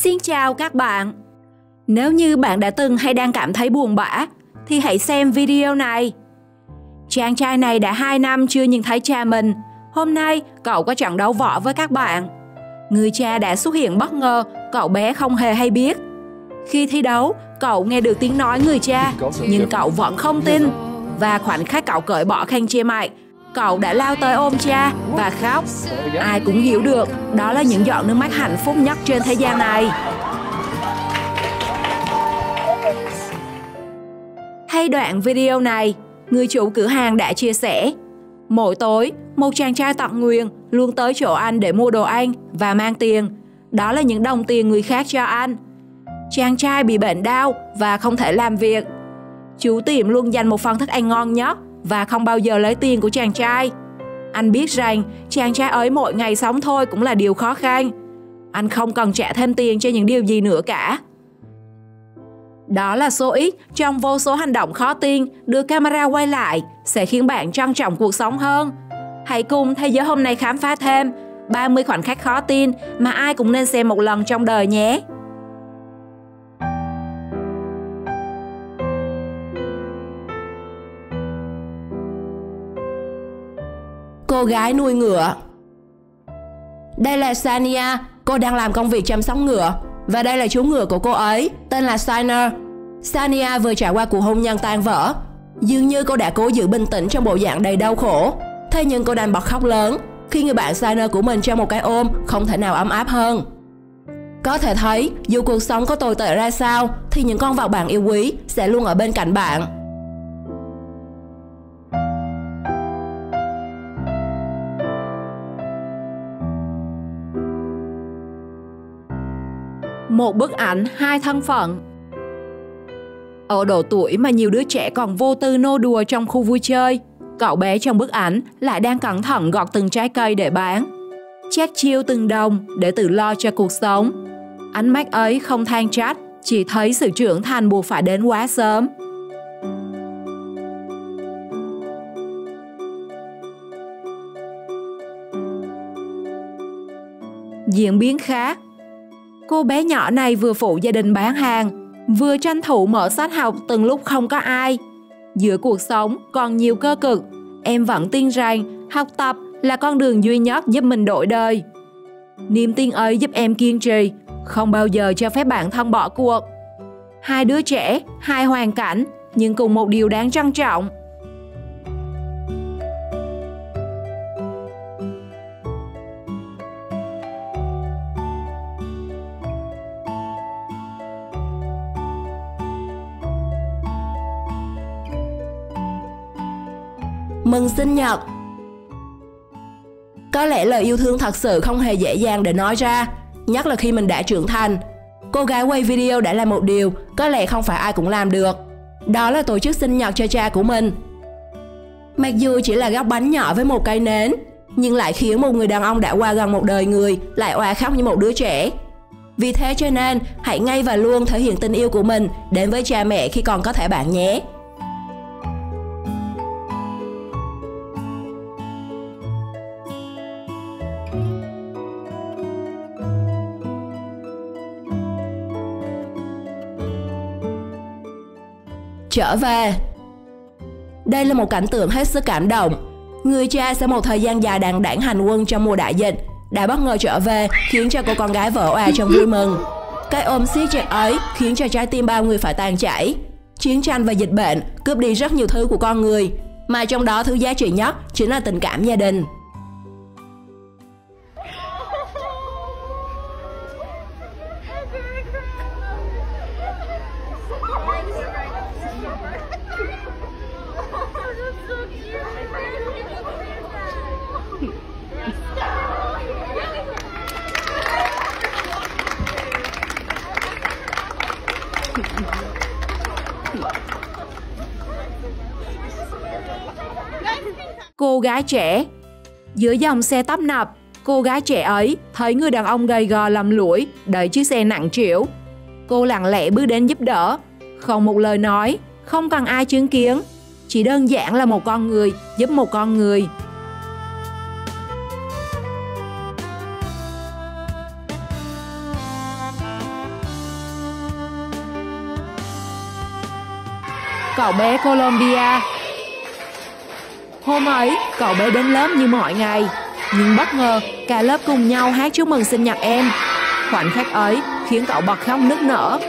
Xin chào các bạn! Nếu như bạn đã từng hay đang cảm thấy buồn bã, thì hãy xem video này. Chàng trai này đã 2 năm chưa nhìn thấy cha mình. Hôm nay, cậu có trận đấu võ với các bạn. Người cha đã xuất hiện bất ngờ, cậu bé không hề hay biết. Khi thi đấu, cậu nghe được tiếng nói người cha, nhưng cậu vẫn không tin. Và khoảnh khắc cậu cởi bỏ khăn che mặt, cậu đã lao tới ôm cha và khóc. Ai cũng hiểu được, đó là những giọt nước mắt hạnh phúc nhất trên thế gian này. Hay đoạn video này, người chủ cửa hàng đã chia sẻ: mỗi tối, một chàng trai tận nguyền luôn tới chỗ anh để mua đồ ăn và mang tiền. Đó là những đồng tiền người khác cho anh. Chàng trai bị bệnh đau và không thể làm việc. Chủ tiệm luôn dành một phần thức ăn ngon nhất và không bao giờ lấy tiền của chàng trai. Anh biết rằng chàng trai ấy mỗi ngày sống thôi cũng là điều khó khăn. Anh không cần trả thêm tiền cho những điều gì nữa cả. Đó là số ít trong vô số hành động khó tin được camera quay lại sẽ khiến bạn trân trọng cuộc sống hơn. Hãy cùng Thế giới hôm nay khám phá thêm 30 khoảnh khắc khó tin mà ai cũng nên xem một lần trong đời nhé. Cô gái nuôi ngựa. Đây là Sania, cô đang làm công việc chăm sóc ngựa. Và đây là chú ngựa của cô ấy, tên là Siner. Sania vừa trải qua cuộc hôn nhân tan vỡ. Dường như cô đã cố giữ bình tĩnh trong bộ dạng đầy đau khổ. Thế nhưng cô đành bật khóc lớn khi người bạn Siner của mình cho một cái ôm không thể nào ấm áp hơn. Có thể thấy, dù cuộc sống có tồi tệ ra sao, thì những con vật bạn yêu quý sẽ luôn ở bên cạnh bạn. Một bức ảnh, 2 thân phận. Ở độ tuổi mà nhiều đứa trẻ còn vô tư nô đùa trong khu vui chơi, cậu bé trong bức ảnh lại đang cẩn thận gọt từng trái cây để bán, chát chiêu từng đồng để tự lo cho cuộc sống. Ánh mắt ấy không than trách, chỉ thấy sự trưởng thành buộc phải đến quá sớm. Diễn biến khác. Cô bé nhỏ này vừa phụ gia đình bán hàng, vừa tranh thủ mở sách học từng lúc không có ai. Giữa cuộc sống còn nhiều cơ cực, em vẫn tin rằng học tập là con đường duy nhất giúp mình đổi đời. Niềm tin ấy giúp em kiên trì, không bao giờ cho phép bản thân bỏ cuộc. 2 đứa trẻ, 2 hoàn cảnh, nhưng cùng một điều đáng trân trọng. Mừng sinh nhật. Có lẽ lời yêu thương thật sự không hề dễ dàng để nói ra, nhất là khi mình đã trưởng thành. Cô gái quay video đã làm một điều có lẽ không phải ai cũng làm được. Đó là tổ chức sinh nhật cho cha của mình. Mặc dù chỉ là góc bánh nhỏ với một cây nến, nhưng lại khiến một người đàn ông đã qua gần một đời người lại òa khóc như một đứa trẻ. Vì thế cho nên, hãy ngay và luôn thể hiện tình yêu của mình đến với cha mẹ khi còn có thể bạn nhé. Trở về. Đây là một cảnh tượng hết sức cảm động. Người cha sau một thời gian dài đằng đẵng hành quân trong mùa đại dịch đã bất ngờ trở về, khiến cho cô con gái vỡ òa trong vui mừng. Cái ôm siết chặt ấy khiến cho trái tim bao người phải tan chảy. Chiến tranh và dịch bệnh cướp đi rất nhiều thứ của con người, mà trong đó thứ giá trị nhất chính là tình cảm gia đình. Cô gái trẻ. Giữa dòng xe tấp nập, cô gái trẻ ấy thấy người đàn ông gầy gò lầm lũi đẩy chiếc xe nặng trĩu. Cô lặng lẽ bước đến giúp đỡ, không một lời nói, không cần ai chứng kiến, chỉ đơn giản là một con người giúp một con người. cậu bé Colombia. Hôm ấy, cậu bé đến lớp như mọi ngày, nhưng bất ngờ cả lớp cùng nhau hát chúc mừng sinh nhật em. Khoảnh khắc ấy khiến cậu bật khóc nức nở.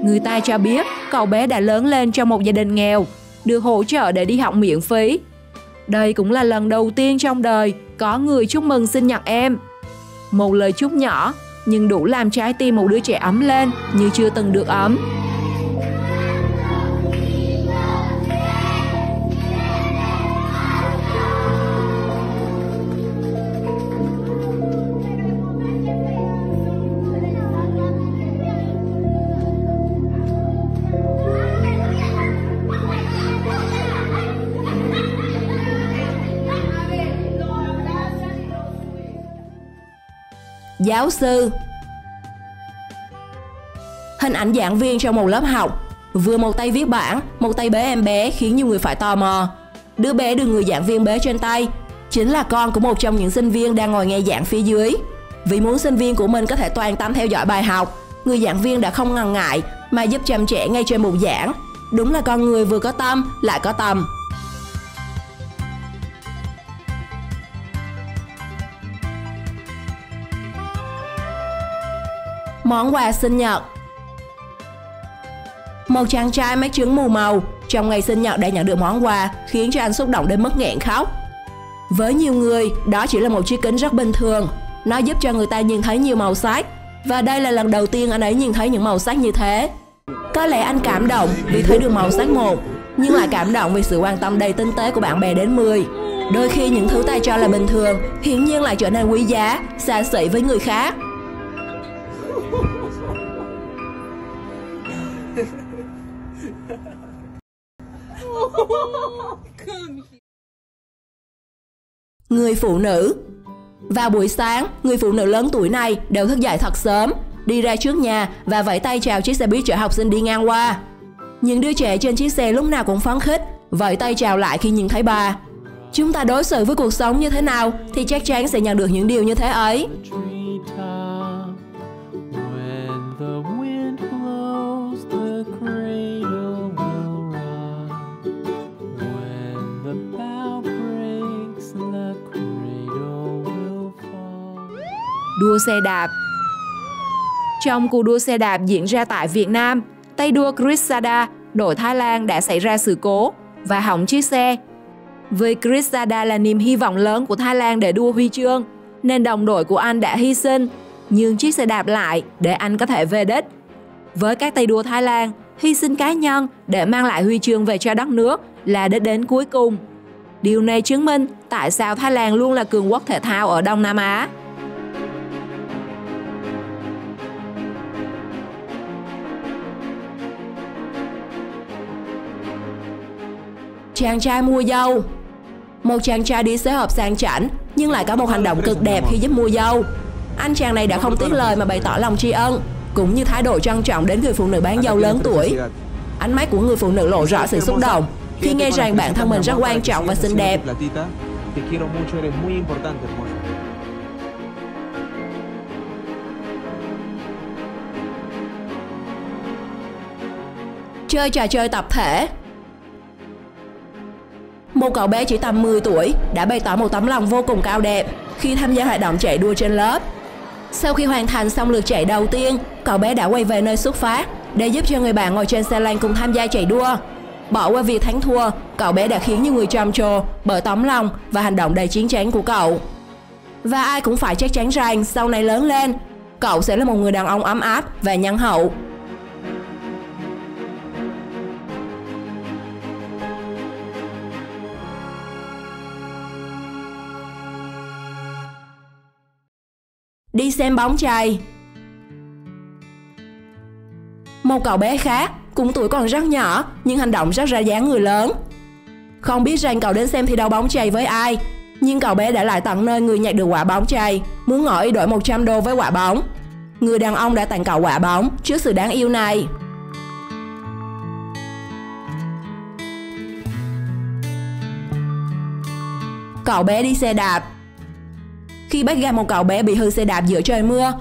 Người ta cho biết cậu bé đã lớn lên trong một gia đình nghèo, được hỗ trợ để đi học miễn phí. Đây cũng là lần đầu tiên trong đời có người chúc mừng sinh nhật em. Một lời chúc nhỏ nhưng đủ làm trái tim một đứa trẻ ấm lên như chưa từng được ấm. Giáo sư. Hình ảnh giảng viên trong một lớp học, vừa một tay viết bảng, một tay bế em bé khiến nhiều người phải tò mò. Đứa bé được người giảng viên bế trên tay chính là con của một trong những sinh viên đang ngồi nghe giảng phía dưới. Vì muốn sinh viên của mình có thể toàn tâm theo dõi bài học, người giảng viên đã không ngần ngại mà giúp chăm trẻ ngay trên bục giảng. Đúng là con người vừa có tâm lại có tầm. Món quà sinh nhật. Một chàng trai mắc chứng mù màu trong ngày sinh nhật đã nhận được món quà khiến cho anh xúc động đến mức nghẹn khóc. Với nhiều người, đó chỉ là một chiếc kính rất bình thường. Nó giúp cho người ta nhìn thấy nhiều màu sắc. Và đây là lần đầu tiên anh ấy nhìn thấy những màu sắc như thế. Có lẽ anh cảm động vì thấy được màu sắc một, nhưng lại cảm động vì sự quan tâm đầy tinh tế của bạn bè đến 10. Đôi khi những thứ ta cho là bình thường hiển nhiên lại trở nên quý giá, xa xỉ với người khác. Người phụ nữ. Vào buổi sáng, người phụ nữ lớn tuổi này đều thức dậy thật sớm, đi ra trước nhà và vẫy tay chào chiếc xe buýt chở học sinh đi ngang qua. Những đứa trẻ trên chiếc xe lúc nào cũng phấn khích, vẫy tay chào lại khi nhìn thấy bà. Chúng ta đối xử với cuộc sống như thế nào thì chắc chắn sẽ nhận được những điều như thế ấy. Đua xe đạp. Trong cuộc đua xe đạp diễn ra tại Việt Nam, tay đua Grisada, đội Thái Lan đã xảy ra sự cố và hỏng chiếc xe. Vì Grisada là niềm hy vọng lớn của Thái Lan để đua huy chương, nên đồng đội của anh đã hy sinh, nhường chiếc xe đạp lại để anh có thể về đích. Với các tay đua Thái Lan, hy sinh cá nhân để mang lại huy chương về cho đất nước là đích đến cuối cùng. Điều này chứng minh tại sao Thái Lan luôn là cường quốc thể thao ở Đông Nam Á. Chàng trai mua dâu. Một chàng trai đi xế hộp sang chảnh nhưng lại có một hành động cực đẹp khi giúp mua dâu. Anh chàng này đã không tiếc lời mà bày tỏ lòng tri ân, cũng như thái độ trân trọng đến người phụ nữ bán dâu lớn tuổi. Ánh mắt của người phụ nữ lộ rõ sự xúc động khi nghe rằng bản thân mình rất quan trọng và xinh đẹp. Chơi trò chơi tập thể. Một cậu bé chỉ tầm 10 tuổi đã bày tỏ một tấm lòng vô cùng cao đẹp khi tham gia hoạt động chạy đua trên lớp. Sau khi hoàn thành xong lượt chạy đầu tiên, cậu bé đã quay về nơi xuất phát để giúp cho người bạn ngồi trên xe lăn cùng tham gia chạy đua. Bỏ qua việc thắng thua, cậu bé đã khiến nhiều người trầm trồ bởi tấm lòng và hành động đầy chiến chắn của cậu. Và ai cũng phải chắc chắn rằng sau này lớn lên, cậu sẽ là một người đàn ông ấm áp và nhân hậu. Đi xem bóng chày. Một cậu bé khác, cũng tuổi còn rất nhỏ nhưng hành động rất ra dáng người lớn. Không biết rằng cậu đến xem thi đấu bóng chày với ai, nhưng cậu bé đã lại tận nơi người nhặt được quả bóng chày, muốn ngỏ ý đổi 100 đô với quả bóng. Người đàn ông đã tặng cậu quả bóng trước sự đáng yêu này. Cậu bé đi xe đạp. Khi bắt gặp một cậu bé bị hư xe đạp giữa trời mưa,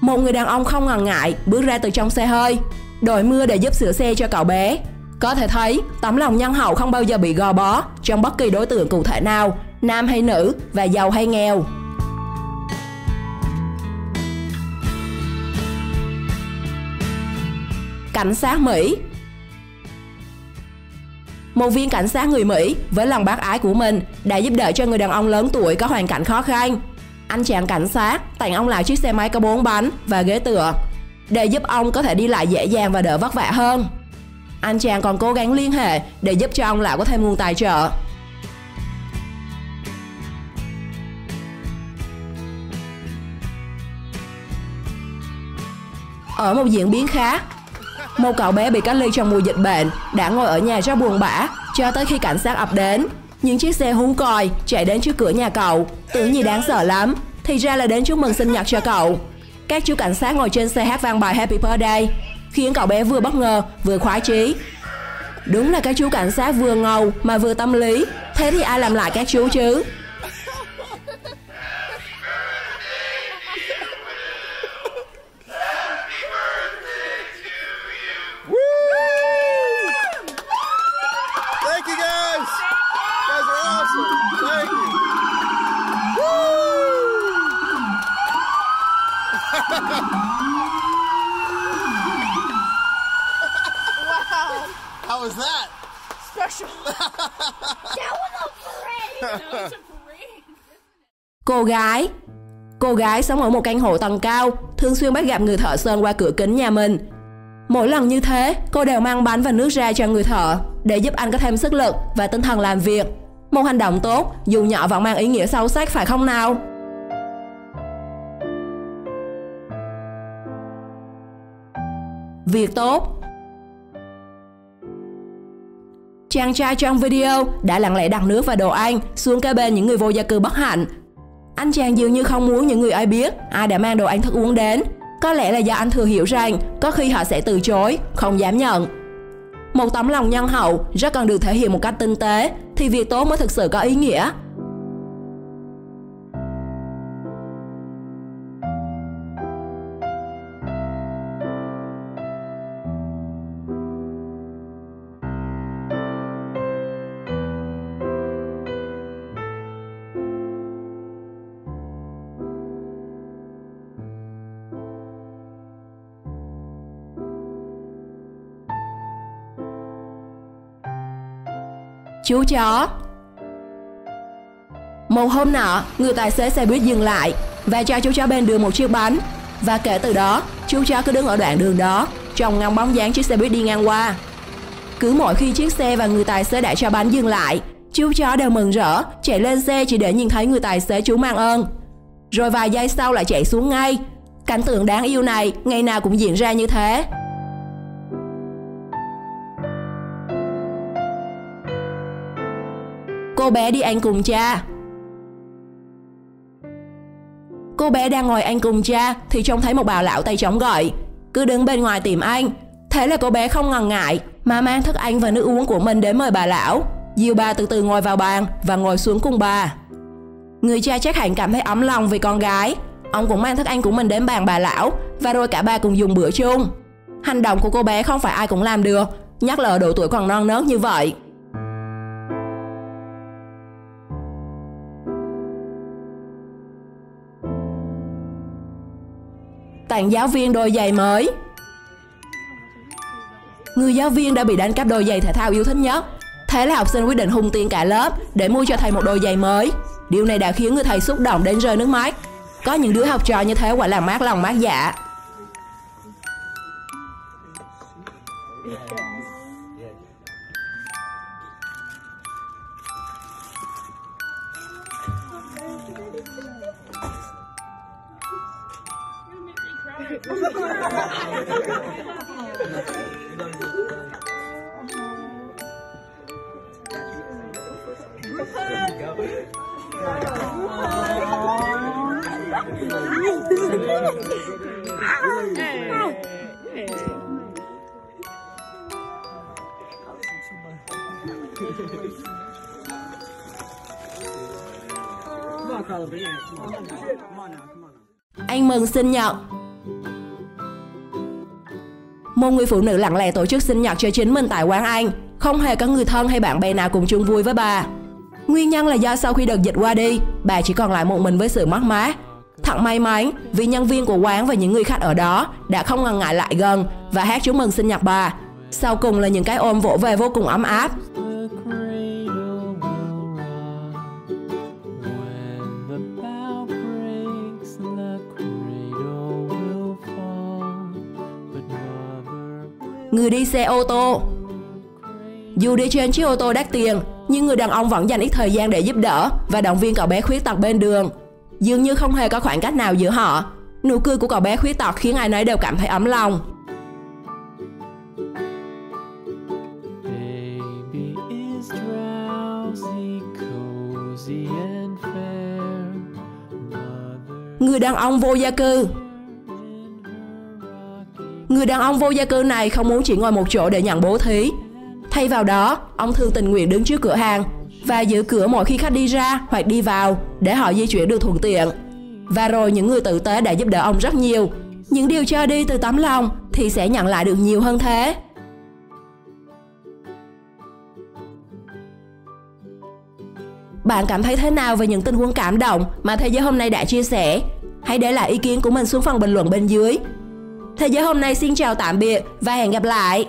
một người đàn ông không ngần ngại bước ra từ trong xe hơi, đội mưa để giúp sửa xe cho cậu bé. Có thể thấy, tấm lòng nhân hậu không bao giờ bị gò bó trong bất kỳ đối tượng cụ thể nào, nam hay nữ và giàu hay nghèo. Cảnh sát Mỹ. Một viên cảnh sát người Mỹ với lòng bác ái của mình đã giúp đỡ cho người đàn ông lớn tuổi có hoàn cảnh khó khăn. Anh chàng cảnh sát tặng ông lại chiếc xe máy có 4 bánh và ghế tựa để giúp ông có thể đi lại dễ dàng và đỡ vất vả hơn. Anh chàng còn cố gắng liên hệ để giúp cho ông lão có thêm nguồn tài trợ. Ở một diễn biến khác, một cậu bé bị cách ly trong mùa dịch bệnh đã ngồi ở nhà rất buồn bã cho tới khi cảnh sát ập đến. Những chiếc xe hú còi chạy đến trước cửa nhà cậu, tưởng gì đáng sợ lắm, thì ra là đến chúc mừng sinh nhật cho cậu. Các chú cảnh sát ngồi trên xe hát vang bài Happy Birthday, khiến cậu bé vừa bất ngờ vừa khoái chí. Đúng là các chú cảnh sát vừa ngầu mà vừa tâm lý, thế thì ai làm lại các chú chứ? How was that? Special. That was a parade. That was a parade. Cô gái sống ở một căn hộ tầng cao, thường xuyên bắt gặp người thợ sơn qua cửa kính nhà mình. Mỗi lần như thế, cô đều mang bánh và nước ra cho người thợ để giúp anh có thêm sức lực và tinh thần làm việc. Một hành động tốt, dù nhỏ vẫn mang ý nghĩa sâu sắc, phải không nào? Việc tốt. Chàng trai trong video đã lặng lẽ đặt nước và đồ ăn xuống kế bên những người vô gia cư bất hạnh. Anh chàng dường như không muốn những người ai biết ai đã mang đồ ăn thức uống đến. Có lẽ là do anh thừa hiểu rằng có khi họ sẽ từ chối, không dám nhận. Một tấm lòng nhân hậu rất cần được thể hiện một cách tinh tế thì việc tốt mới thực sự có ý nghĩa. Chú chó. Một hôm nọ, người tài xế xe buýt dừng lại và cho chú chó bên đường một chiếc bánh. Và kể từ đó, chú chó cứ đứng ở đoạn đường đó, trông ngóng bóng dáng chiếc xe buýt đi ngang qua. Cứ mỗi khi chiếc xe và người tài xế đã cho bánh dừng lại, chú chó đều mừng rỡ, chạy lên xe chỉ để nhìn thấy người tài xế chú mang ơn. Rồi vài giây sau lại chạy xuống ngay. Cảnh tượng đáng yêu này ngày nào cũng diễn ra như thế. Cô bé đi ăn cùng cha. Cô bé đang ngồi ăn cùng cha thì trông thấy một bà lão tay chống gậy, cứ đứng bên ngoài tìm anh. Thế là cô bé không ngần ngại mà mang thức ăn và nước uống của mình đến mời bà lão, dìu bà từ từ ngồi vào bàn và ngồi xuống cùng bà. Người cha chắc hẳn cảm thấy ấm lòng vì con gái. Ông cũng mang thức ăn của mình đến bàn bà lão và rồi cả ba cùng dùng bữa chung. Hành động của cô bé không phải ai cũng làm được, nhất là ở độ tuổi còn non nớt như vậy. Tặng giáo viên đôi giày mới. Người giáo viên đã bị đánh cắp đôi giày thể thao yêu thích nhất. Thế là học sinh quyết định hùng tiền cả lớp để mua cho thầy một đôi giày mới. Điều này đã khiến người thầy xúc động đến rơi nước mắt. Có những đứa học trò như thế quả là mát lòng mát dạ. Anh mừng sinh nhật. Một người phụ nữ lặng lẽ tổ chức sinh nhật cho chính mình tại quán Anh, không hề có người thân hay bạn bè nào cùng chung vui với bà. Nguyên nhân là do sau khi đợt dịch qua đi, bà chỉ còn lại một mình với sự mất mát. Thật may mắn vì nhân viên của quán và những người khách ở đó đã không ngần ngại lại gần và hát chúc mừng sinh nhật bà. Sau cùng là những cái ôm vỗ về vô cùng ấm áp. Người đi xe ô tô. Dù đi trên chiếc ô tô đắt tiền, nhưng người đàn ông vẫn dành ít thời gian để giúp đỡ và động viên cậu bé khuyết tật bên đường. Dường như không hề có khoảng cách nào giữa họ. Nụ cười của cậu bé khuyết tật khiến ai nấy đều cảm thấy ấm lòng. Người đàn ông vô gia cư. Người đàn ông vô gia cư này không muốn chỉ ngồi một chỗ để nhận bố thí. Thay vào đó, ông thường tình nguyện đứng trước cửa hàng và giữ cửa mỗi khi khách đi ra hoặc đi vào để họ di chuyển được thuận tiện. Và rồi những người tử tế đã giúp đỡ ông rất nhiều. Những điều cho đi từ tấm lòng thì sẽ nhận lại được nhiều hơn thế. Bạn cảm thấy thế nào về những tình huống cảm động mà Thế Giới Hôm Nay đã chia sẻ? Hãy để lại ý kiến của mình xuống phần bình luận bên dưới. Thế Giới Hôm Nay xin chào tạm biệt và hẹn gặp lại!